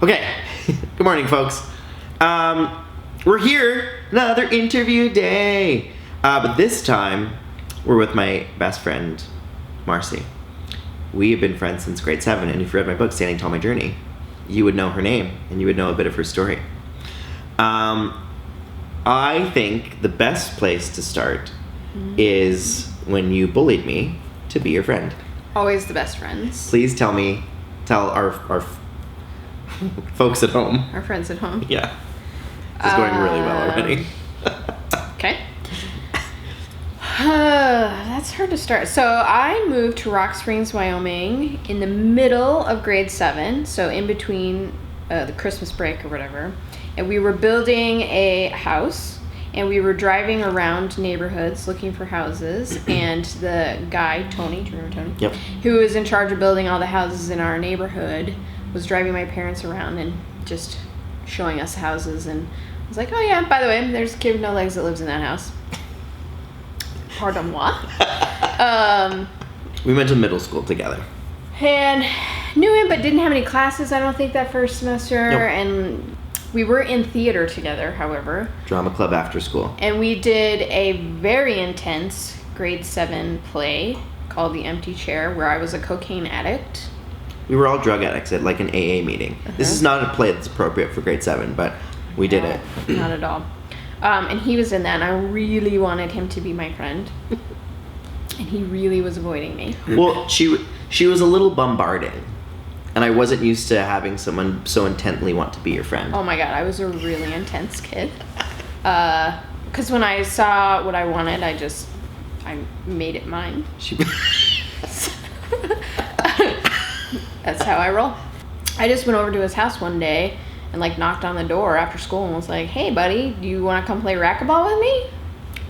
Okay, good morning, folks. We're here, another interview day. But this time, we're with my best friend, Marci. We have been friends since grade 7, and if you read my book, Standing Tall, My Journey, you would know her name, and you would know a bit of her story. I think the best place to start is when you bullied me to be your friend. Always the best friends. Please tell our folks at home. Our friends at home. Yeah. It's going really well already. Okay. That's hard to start. So I moved to Rock Springs, Wyoming in the middle of grade 7, so in between the Christmas break or whatever. And we were building a house, and we were driving around neighborhoods looking for houses. And the guy, Tony, do you remember Tony? Yep. Who was in charge of building all the houses in our neighborhood, was driving my parents around and just showing us houses. And I was like, oh yeah, by the way, there's a kid with no legs that lives in that house. Pardon moi. We went to middle school together. And knew him, but didn't have any classes, I don't think, that first semester. Nope. And we were in theater together, however. Drama club after school. And we did a very intense grade 7 play called The Empty Chair, where I was a cocaine addict. We were all drug addicts at like an AA meeting. This is not a play that's appropriate for grade 7, but we did it. Not at all. And he was in that, and I really wanted him to be my friend. And he really was avoiding me. Well, she was a little bombarding, and I wasn't used to having someone so intently want to be your friend. Oh my god, I was a really intense kid. Because when I saw what I wanted, I made it mine. That's how I roll. I just went over to his house one day and like knocked on the door after school and was like, hey buddy, do you want to come play racquetball with me?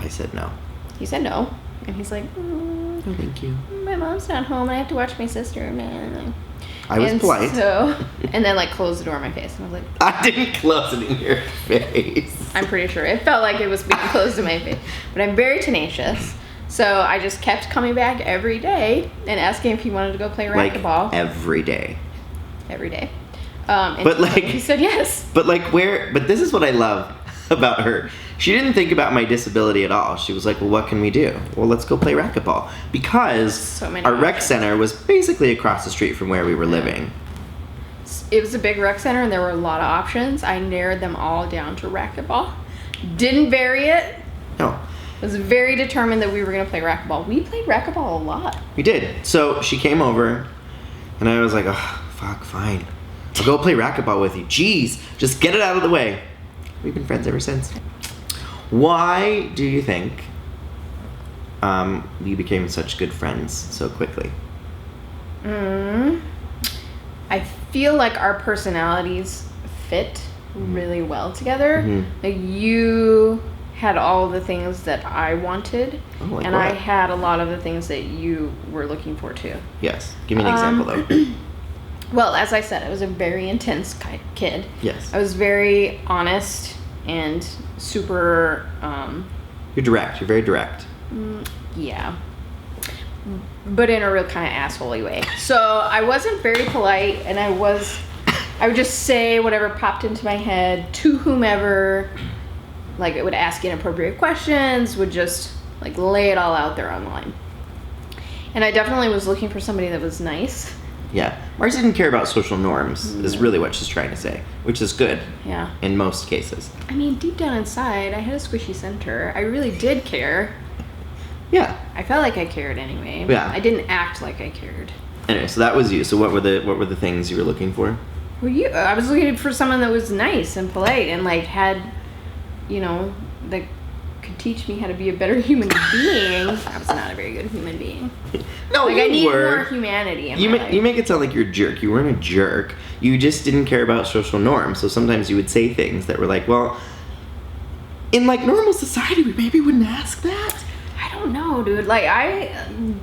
I said no. He said no. And he's like, No, thank you. my mom's not home and I have to watch my sister, man. I was polite. And then like closed the door in my face. And I was like, I didn't close it in your face. I'm pretty sure. It felt like it was being closed in my face. But I'm very tenacious. So I just kept coming back every day and asking if he wanted to go play racquetball. Like every day. Every day. And but like he said yes. But this is what I love about her. She didn't think about my disability at all. She was like, well, what can we do? Well, let's go play racquetball. Because our rec center was basically across the street from where we were living. It was a big rec center and there were a lot of options. I narrowed them all down to racquetball. Didn't vary it. No. Was very determined that we were going to play racquetball. We played racquetball a lot. We did. So she came over, and I was like, oh, fuck, fine. I'll go play racquetball with you. Jeez, just get it out of the way. We've been friends ever since. Why do you think we became such good friends so quickly? I feel like our personalities fit really well together. Mm-hmm. Like you had all the things that I wanted, and what? I had a lot of the things that you were looking for too. Yes. Give me an example though. Well, as I said, I was a very intense kid. Yes. I was very honest and super... You're direct. You're very direct. Yeah. But in a real kind of assholey way. So I wasn't very polite, and I would just say whatever popped into my head to whomever. Like, it would ask inappropriate questions, would just, like, lay it all out there online. And I definitely was looking for somebody that was nice. Yeah. Marci didn't care about social norms, is really what she's trying to say, which is good. Yeah. In most cases. I mean, deep down inside, I had a squishy center. I really did care. Yeah. I felt like I cared anyway. Yeah. I didn't act like I cared. Anyway, so that was you. So what were the things you were looking for? Well, I was looking for someone that was nice and polite and, like, had... that could teach me how to be a better human being. I was not a very good human being. No, like, you I need were. more humanity in my life. You make it sound like you're a jerk. You weren't a jerk. You just didn't care about social norms. So sometimes you would say things that were like, well, in like normal society, we maybe wouldn't ask that. I don't know, dude. Like, I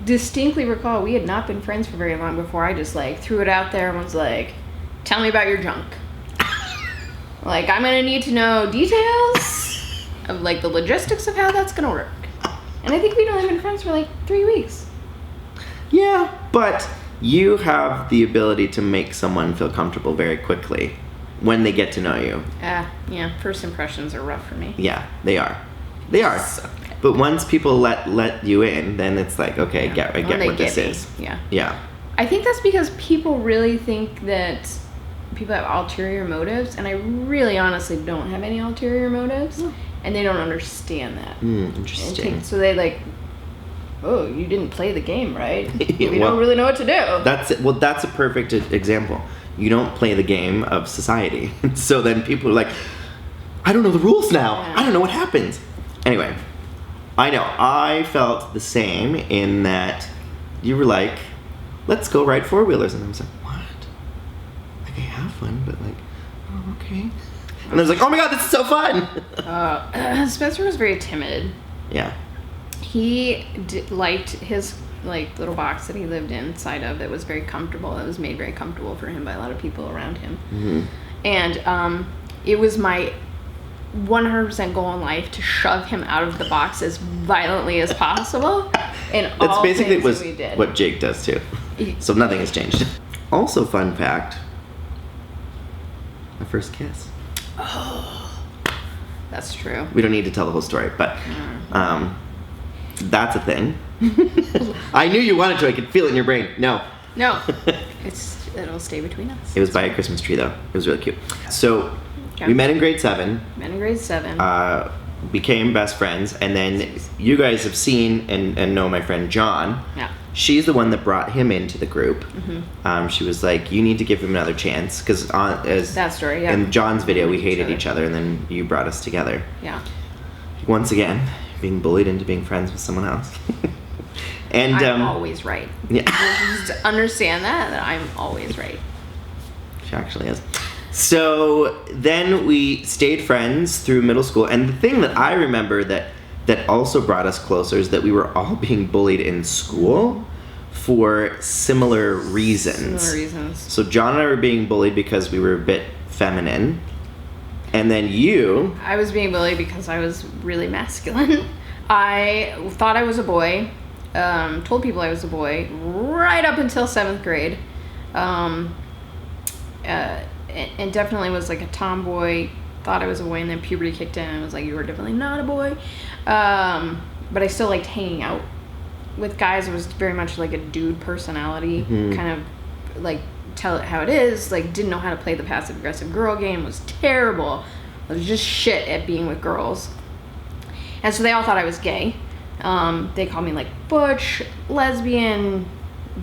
distinctly recall we had not been friends for very long before I just like threw it out there and was like, tell me about your junk. Like, I'm gonna need to know details of like the logistics of how that's gonna work. And I think we'd only been friends for like 3 weeks. Yeah, but you have the ability to make someone feel comfortable very quickly. when they get to know you. Yeah. First impressions are rough for me. Yeah, they are. They are. So, but once people let you in, then it's like, okay, I get what this is. Yeah. Yeah. I think that's because people really think that people have ulterior motives, and I really honestly don't have any ulterior motives, and they don't understand that. Interesting. So they like, oh, you didn't play the game, right? Yeah, We don't really know what to do. That's it. Well, that's a perfect example. You don't play the game of society. So then people are like, I don't know the rules now. Yeah. I don't know what happens. Anyway, I know. I felt the same in that you were like, let's go ride four-wheelers. And I was like, what? Like, I have fun, but like, oh, okay. And I was like, oh my God, this is so fun. Spencer was very timid. Yeah. He liked his like little box that he lived inside of that was very comfortable. That was made very comfortable for him by a lot of people around him. Mm-hmm. And it was my 100% goal in life to shove him out of the box as violently as possible. And That's basically we did. what Jake does too. So nothing has changed. Also, fun fact, my first kiss. Oh, that's true. We don't need to tell the whole story, but that's a thing. I knew you wanted to. I could feel it in your brain. No. It'll stay between us. It was by a Christmas tree, though. It was really cute. So Okay. we met in grade 7. Met in grade 7. Became best friends, and then you guys have seen and know my friend John. Yeah. She's the one that brought him into the group. Mm-hmm. She was like, you need to give him another chance, because That story, yeah. in John's video, we hated each other, and then you brought us together. Yeah. Once again, being bullied into being friends with someone else. And I'm always right. Yeah. Just understand that I'm always right. She actually is. So then we stayed friends through middle school, and the thing that I remember that also brought us closer is that we were all being bullied in school for similar reasons. So John and I were being bullied because we were a bit feminine, and then you... I was being bullied because I was really masculine. I thought I was a boy, told people I was a boy right up until 7th grade. And definitely was like a tomboy, thought I was a boy, and then puberty kicked in and was like, you were definitely not a boy. But I still liked hanging out with guys. It was very much like a dude personality, kind of like tell it how it is, like didn't know how to play the passive aggressive girl game, was terrible. I was just shit at being with girls. And so they all thought I was gay. They called me like butch, lesbian,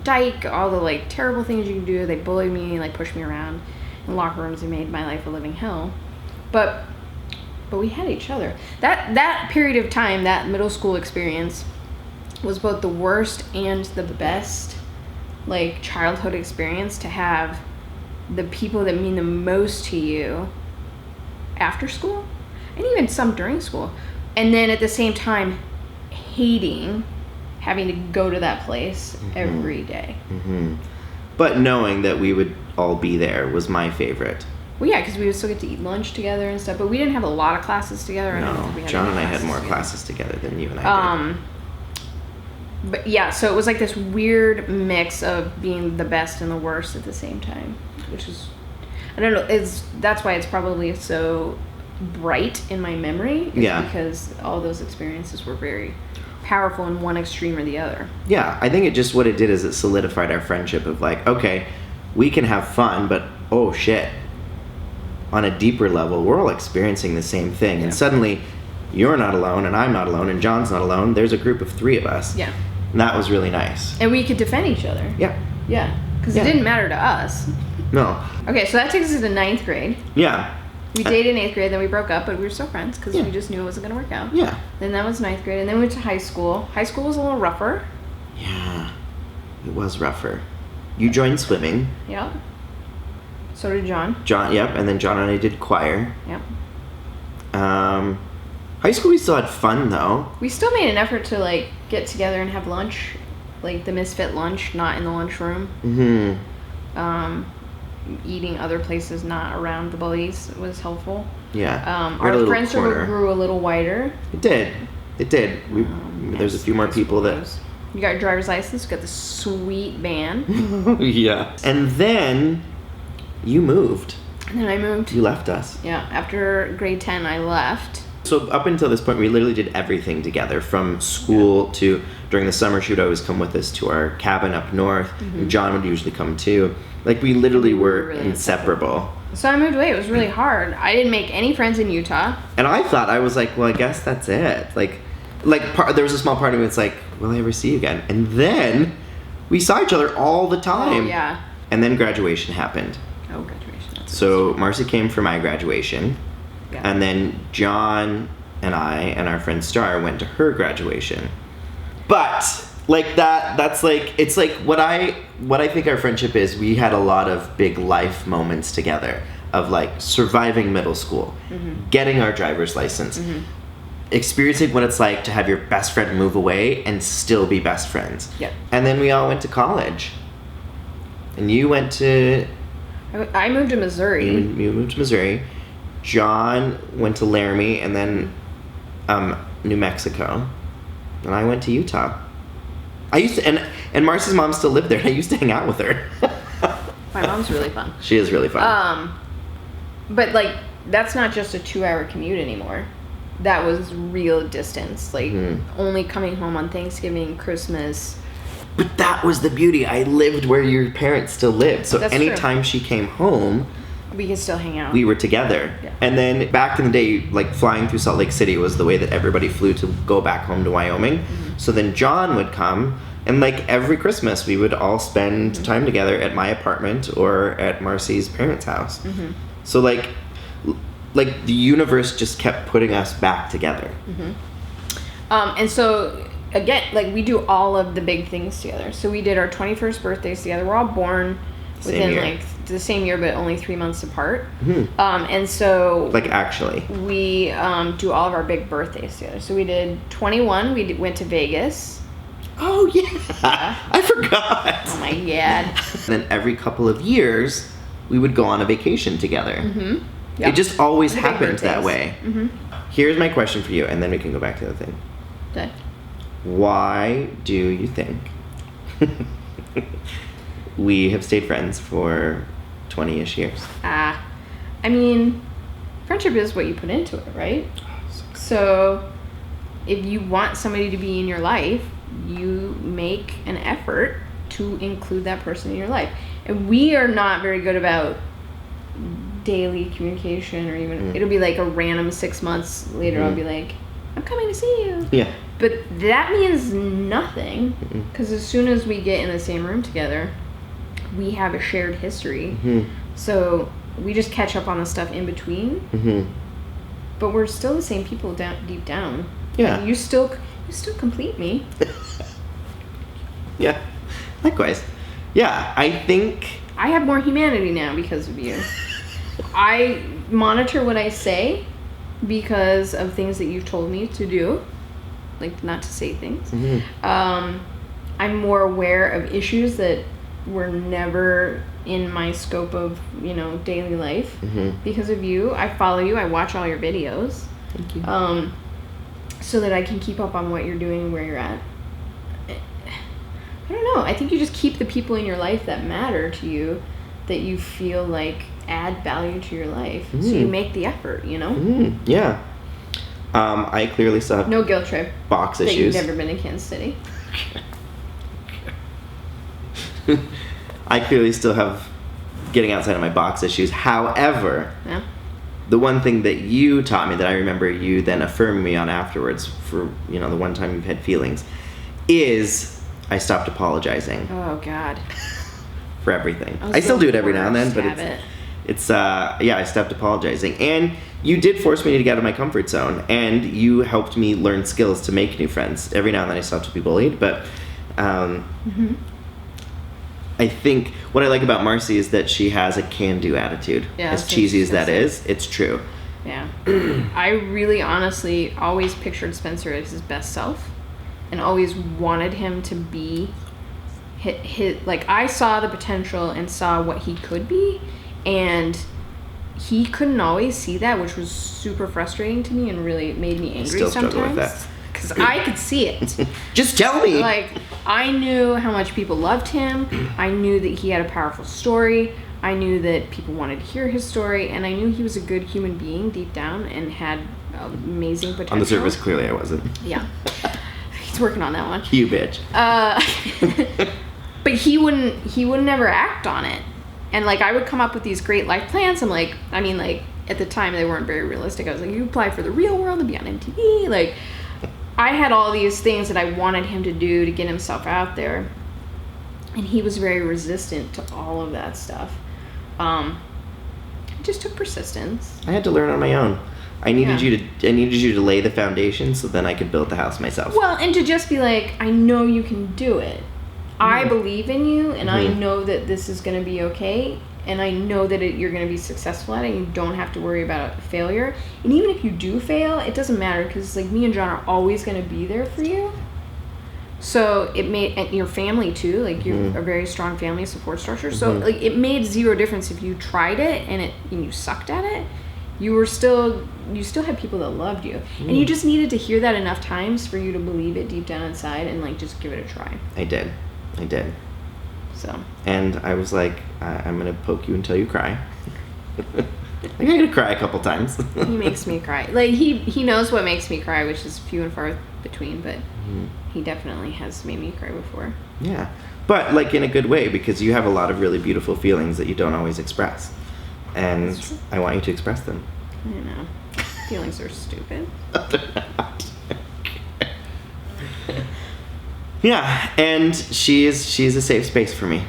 dyke, all the like terrible things you can do. They bullied me, like pushed me around in locker rooms. They made my life a living hell. But we had each other. That period of time, that middle school experience, was both the worst and the best like childhood experience to have the people that mean the most to you after school, and even some during school, and then at the same time hating having to go to that place every day. But knowing that we would all be there was my favorite. Well, yeah, because we would still get to eat lunch together and stuff, but we didn't have a lot of classes together. No, John and I had more classes together than you and I did. But yeah, so it was like this weird mix of being the best and the worst at the same time, which is, I don't know, that's why it's probably so bright in my memory. Yeah. Because all those experiences were very powerful in one extreme or the other. Yeah, I think it just, what it did is it solidified our friendship of like, okay, we can have fun, but oh shit, on a deeper level, we're all experiencing the same thing. And suddenly, you're not alone, and I'm not alone, and John's not alone. There's a group of 3 of us. Yeah. And that was really nice. And we could defend each other. Yeah. Yeah. Because it didn't matter to us. No. Okay, so that takes us to 9th grade. Yeah. We dated in 8th grade, then we broke up, but we were still friends because we just knew it wasn't going to work out. Yeah. Then that was 9th grade, and then we went to high school. High school was a little rougher. Yeah. It was rougher. You joined swimming. Yep. So did John. Yep, and then John and I did choir. Yep. High school we still had fun though. We still made an effort to like get together and have lunch, like the misfit lunch, not in the lunchroom. Eating other places not around the bullies was helpful. Yeah. Our friend circle grew a little wider. It did. There's a few more people that... You got your driver's license, you got the sweet van. Yeah. And then you moved. And then I moved. You left us. Yeah, after grade 10, I left. So up until this point, we literally did everything together, from school to during the summer. She would always come with us to our cabin up north. And John would usually come too. Like, we literally were really inseparable. So I moved away. It was really hard. I didn't make any friends in Utah. And I thought, I was like, well, I guess that's it. There was a small part of me that's like, will I ever see you again? And then we saw each other all the time. Oh, yeah. And then graduation happened. Oh, graduation. So Marci came for my graduation. Yeah. And then John and I and our friend Star went to her graduation. But that's it's like what I think our friendship is. We had a lot of big life moments together of like surviving middle school, getting our driver's license, experiencing what it's like to have your best friend move away and still be best friends. Yep. And then we all went to college. And you went to... I moved to Missouri. You moved to Missouri. John went to Laramie and then New Mexico. And I went to Utah. I used to... And Marci's mom still lived there, and I used to hang out with her. My mom's really fun. She is really fun. But, like, that's not just a 2-hour commute anymore. That was real distance. Like, only coming home on Thanksgiving, Christmas. But that was the beauty. I lived where your parents still lived. So That's anytime she came home, we could still hang out. we were together. Yeah. And then back in the day, like, flying through Salt Lake City was the way that everybody flew to go back home to Wyoming. So then John would come, and like every Christmas we would all spend time together at my apartment or at Marci's parents' house. So like the universe just kept putting us back together. And so again, like, we do all of the big things together. So we did our 21st birthdays together. We're all born within like the same year, but only 3 months apart. And so like, actually, we do all of our big birthdays together. So we did 21. We went to Vegas. Oh yeah, I forgot. Oh my god. And then every couple of years we would go on a vacation together. Yep. It just always Big happened that birthdays. way. Here's my question for you, and then we can go back to the thing. Okay. Why do you think we have stayed friends for 20-ish years? I mean, friendship is what you put into it, right? So if you want somebody to be in your life, you make an effort to include that person in your life. And we are not very good about daily communication, or even it'll be like a random 6 months later I'll be like, I'm coming to see you. Yeah. But that means nothing, because as soon as we get in the same room together, we have a shared history. So we just catch up on the stuff in between. But we're still the same people deep down. Yeah. And you still complete me. Yeah. Likewise. Yeah, I think I have more humanity now because of you. I monitor what I say because of things that you've told me to do, like not to say things. I'm more aware of issues that were never in my scope of, daily life because of you. I follow you. I watch all your videos. Thank you. So that I can keep up on what you're doing and where you're at. I don't know. I think you just keep the people in your life that matter to you, that you feel like add value to your life. So you make the effort, Yeah. I clearly still have no guilt trip. Box that issues. You've never been in Kansas City. I clearly still have getting outside of my box issues. However, Yeah. the one thing that you taught me that I remember you then affirming me on afterwards for, the one time you've had feelings, is I stopped apologizing Oh God. for everything. I still do it every now and then, but habit. I stopped apologizing. And you did force me to get out of my comfort zone, and you helped me learn skills to make new friends. Every now and then I still have to be bullied, but I think what I like about Marci is that she has a can-do attitude. Yeah, as cheesy as that is, it's true. Yeah. I really honestly always pictured Spencer as his best self and always wanted him to be his like, I saw the potential and saw what he could be, and he couldn't always see that, which was super frustrating to me and really made me angry Still struggle with sometimes. that. Because I could see it. Just tell me. Like, I knew how much people loved him. I knew that he had a powerful story. I knew that people wanted to hear his story, and I knew he was a good human being deep down and had amazing potential. On the surface, clearly I wasn't. Yeah. He's working on that one. You bitch. But he would never act on it. And, like, I would come up with these great life plans. I'm like, I mean, like, at the time they weren't very realistic. I was like, you apply for the real world and be on MTV. Like, I had all these things that I wanted him to do to get himself out there. And he was very resistant to all of that stuff. It just took persistence. I had to learn on my own. I needed you to lay the foundation so then I could build the house myself. Well, and to just be like, I know you can do it. I believe in you, and I know that this is going to be okay, and I know that you're going to be successful at it, and you don't have to worry about failure. And even if you do fail, it doesn't matter, because, like, me and John are always going to be there for you. So it made, and your family too, like, you're a very strong family support structure. So like, it made zero difference if you tried it and you sucked at it. You still had people that loved you, and you just needed to hear that enough times for you to believe it deep down inside and, like, just give it a try. I did. So. And I was like, I'm gonna poke you until you cry. I'm gonna cry a couple times. He makes me cry. Like, he knows what makes me cry, which is few and far between, but he definitely has made me cry before. Yeah, but, like, in a good way, because you have a lot of really beautiful feelings that you don't always express, and I want you to express them. I know. Feelings are stupid. Yeah, and she's a safe space for me.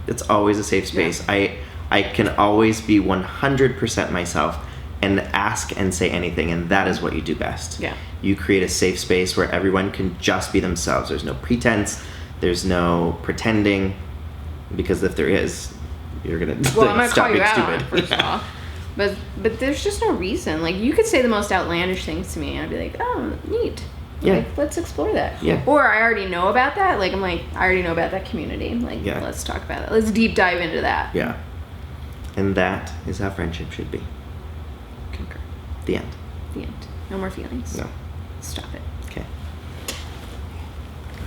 It's always a safe space. Yeah. I can always be 100% myself and ask and say anything, and that is what you do best. Yeah. You create a safe space where everyone can just be themselves. There's no pretense. There's no pretending, because if there is, you're gonna well, I'm gonna stop call you being out stupid. on it first of all. But there's just no reason. Like, you could say the most outlandish things to me, and I'd be like, oh, neat. Yeah. Like, let's explore that. Yeah. Or I already know about that. Like, I'm like, I already know about that community. Like, let's talk about it. Let's deep dive into that. Yeah. And that is how friendship should be. Concur. The end. The end. No more feelings. No. Stop it.